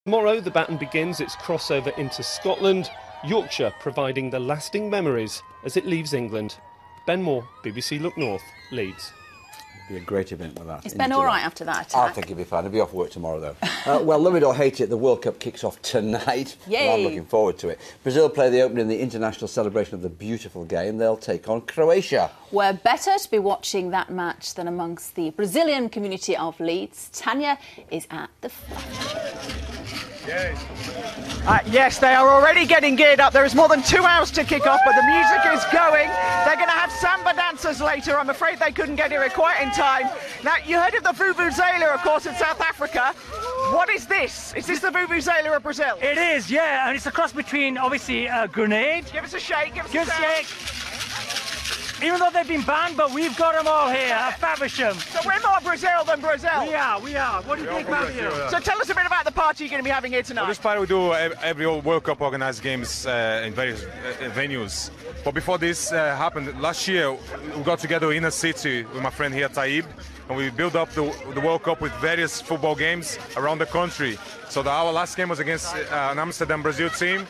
Tomorrow the baton begins its crossover into Scotland, Yorkshire providing the lasting memories as it leaves England. Ben Moore, BBC Look North, Leeds. Be a great event with that. Is Ben all right after that attack? I think he'll be fine. He'll be off work tomorrow, though. Well, love it or hate it, the World Cup kicks off tonight. Yay! And I'm looking forward to it. Brazil play the opening in the international celebration of the beautiful game. They'll take on Croatia. We're better to be watching that match than amongst the Brazilian community of Leeds. Tanya is at the Yes, they are already getting geared up. There is more than 2 hours to kick off, but the music is going. They're going to have samba dancers later. I'm afraid they couldn't get here quite in time. Now, you heard of the Vuvuzela, of course, in South Africa. What is this? Is this the Vuvuzela of Brazil? It is, yeah, and it's a cross between, obviously, a grenade. Give us a shake, give us Good a shake. Even though they've been banned, but we've got them all here at Faversham. So we're more Brazil than Brazil. We are. What do you think, Matthew? So tell us a bit about the party you're going to be having here tonight. Well, this party we do every World Cup organized games in various venues. But before this happened, last year we got together in a city with my friend here, Taib, and we built up the World Cup with various football games around the country. So our last game was against an Amsterdam Brazil team.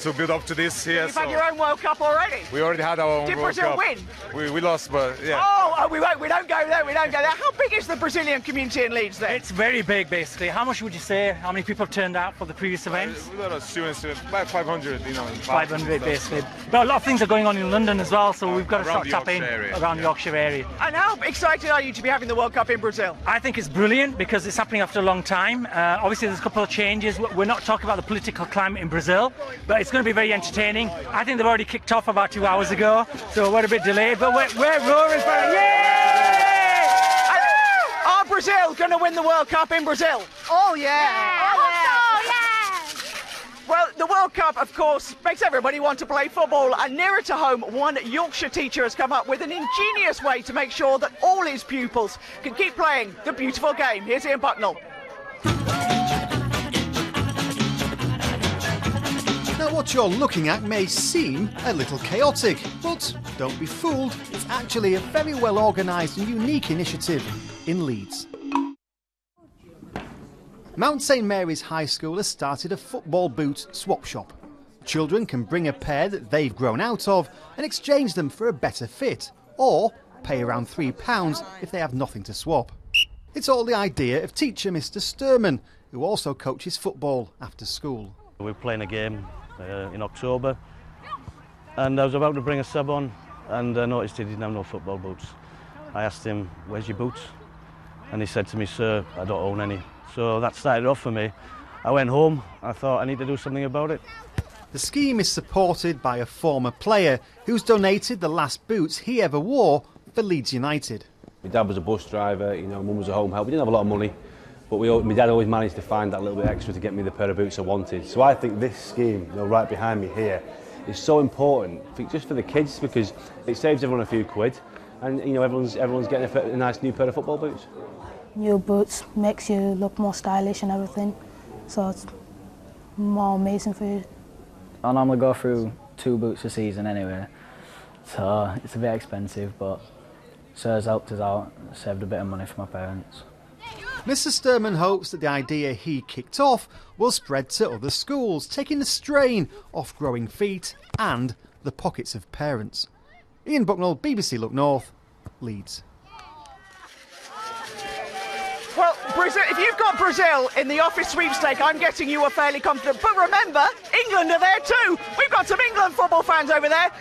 To build up to this here. You've had your own World Cup already? We already had our own World Cup. Did Brazil win? We lost, but yeah. Oh, we won't. We don't go there. We don't go there. How big is the Brazilian community in Leeds then? It's very big, basically. How much would you say? How many people turned out for the previous events? We got a students, about 500, you know. 500, basically. But a lot of things are going on in London as well, so we've got to start tapping around Yorkshire area. And how excited are you to be having the World Cup in Brazil? I think it's brilliant because it's happening after a long time. Obviously, there's a couple of changes. We're not talking about the political climate in Brazil, but it's going to be very entertaining. I think they've already kicked off about 2 hours ago, so we're a bit delayed, but we're roaring for it. Yay! Are Brazil going to win the World Cup in Brazil? Oh, yeah. Well, the World Cup, of course, makes everybody want to play football, and nearer to home, one Yorkshire teacher has come up with an ingenious way to make sure that all his pupils can keep playing the beautiful game. Here's Ian Bucknell. Now, what you're looking at may seem a little chaotic, but don't be fooled, it's actually a very well organised and unique initiative in Leeds. Mount St Mary's High School has started a football boot swap shop. Children can bring a pair that they've grown out of and exchange them for a better fit, or pay around £3 if they have nothing to swap. It's all the idea of teacher Mr Sturman, who also coaches football after school. We're playing a game in October, and I was about to bring a sub on, and I noticed he didn't have no football boots. I asked him, "Where's your boots?" And he said to me, "Sir, I don't own any." So that started off for me. I went home, I thought I need to do something about it. The scheme is supported by a former player who's donated the last boots he ever wore for Leeds United. My dad was a bus driver, you know, mum was a home help. We didn't have a lot of money, but my dad always managed to find that little bit extra to get me the pair of boots I wanted. So I think this scheme, you know, right behind me here, is so important, just for the kids, because it saves everyone a few quid, and you know, everyone's getting a nice new pair of football boots. New boots makes you look more stylish and everything, so it's more amazing for you. I normally go through 2 boots a season anyway, so it's a bit expensive, but Sir's helped us out, saved a bit of money for my parents. Mr Sturman hopes that the idea he kicked off will spread to other schools, taking the strain off growing feet and the pockets of parents. Ian Bucknell, BBC Look North, Leeds. Well, Brazil, if you've got Brazil in the office sweepstake, I'm guessing you were fairly confident. But remember, England are there too. We've got some England football fans over there.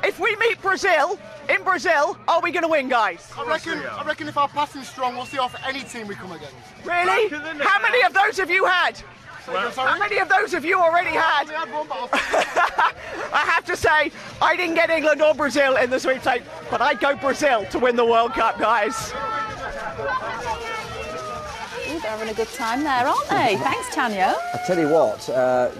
If we meet Brazil, in Brazil, are we going to win, guys? I reckon if our passing's strong, we'll see off any team we come against. Really? How many of those have you had? How many of those have you already had? I have to say, I didn't get England or Brazil in the sweepstake, but I'd go Brazil to win the World Cup, guys. Ooh, they're having a good time there, aren't they? Thanks, Tanya. I tell you what,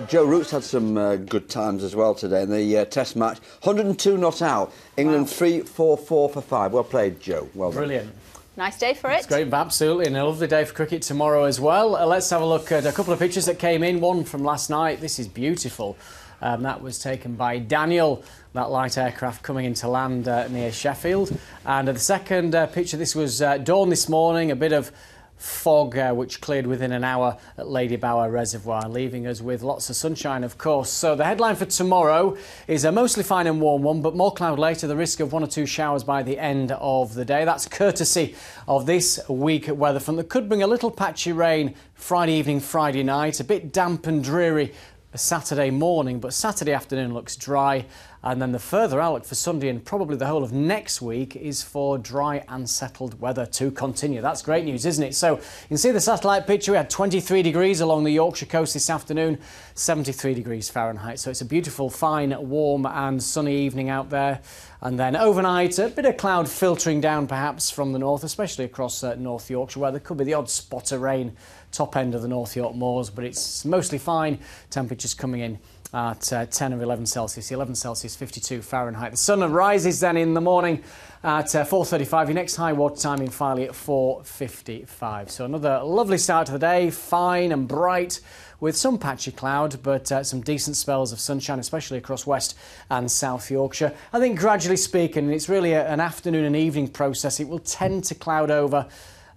Joe Root's had some good times as well today in the Test match. 102 not out. England 3-4-4 for 5. Well played, Joe. Well done. Brilliant. Nice day for it. It's great, absolutely, and a lovely day for cricket tomorrow as well. Let's have a look at a couple of pictures that came in. One from last night. This is beautiful. That was taken by Daniel, that light aircraft coming into land near Sheffield. And the second picture, this was dawn this morning, a bit of fog, which cleared within an hour at Lady Bower Reservoir, leaving us with lots of sunshine, of course. So the headline for tomorrow is a mostly fine and warm one, but more cloud later, the risk of 1 or 2 showers by the end of the day. That's courtesy of this weak weather front that could bring a little patchy rain Friday evening, Friday night, a bit damp and dreary Saturday morning, but Saturday afternoon looks dry. And then the further outlook for Sunday and probably the whole of next week is for dry and settled weather to continue. That's great news, isn't it? So you can see the satellite picture. We had 23 degrees along the Yorkshire coast this afternoon, 73 degrees Fahrenheit. So it's a beautiful, fine, warm and sunny evening out there. And then overnight, a bit of cloud filtering down perhaps from the north, especially across North Yorkshire, where there could be the odd spot of rain, top end of the North York moors, but it's mostly fine. Temperatures coming in at 10 or 11 Celsius, 11 Celsius, 52 Fahrenheit. The sun rises then in the morning at 4:35. Your next high water time in Filey at 4:55. So another lovely start to the day, fine and bright, with some patchy cloud, but some decent spells of sunshine, especially across West and South Yorkshire. I think gradually speaking, it's really an afternoon and evening process. It will tend to cloud over,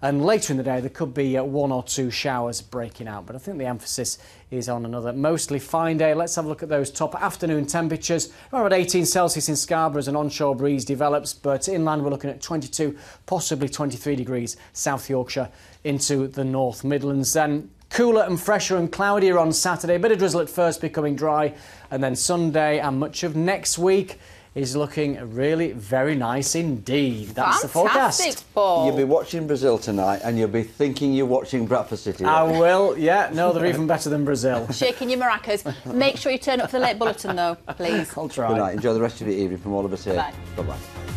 and later in the day there could be 1 or 2 showers breaking out, but I think the emphasis is on another mostly fine day. Let's have a look at those top afternoon temperatures. Around 18 Celsius in Scarborough as an onshore breeze develops, but inland we're looking at 22, possibly 23 degrees South Yorkshire into the North Midlands. Then cooler and fresher and cloudier on Saturday, a bit of drizzle at first, becoming dry, and then Sunday and much of next week is looking really very nice indeed. That's the forecast. Paul. You'll be watching Brazil tonight and you'll be thinking you're watching Bradford City. I will, yeah. No, they're even better than Brazil. Shaking your maracas. Make sure you turn up for the late bulletin though, please. I'll try. Good night. Enjoy the rest of your evening from all of us here. Bye. Bye-bye.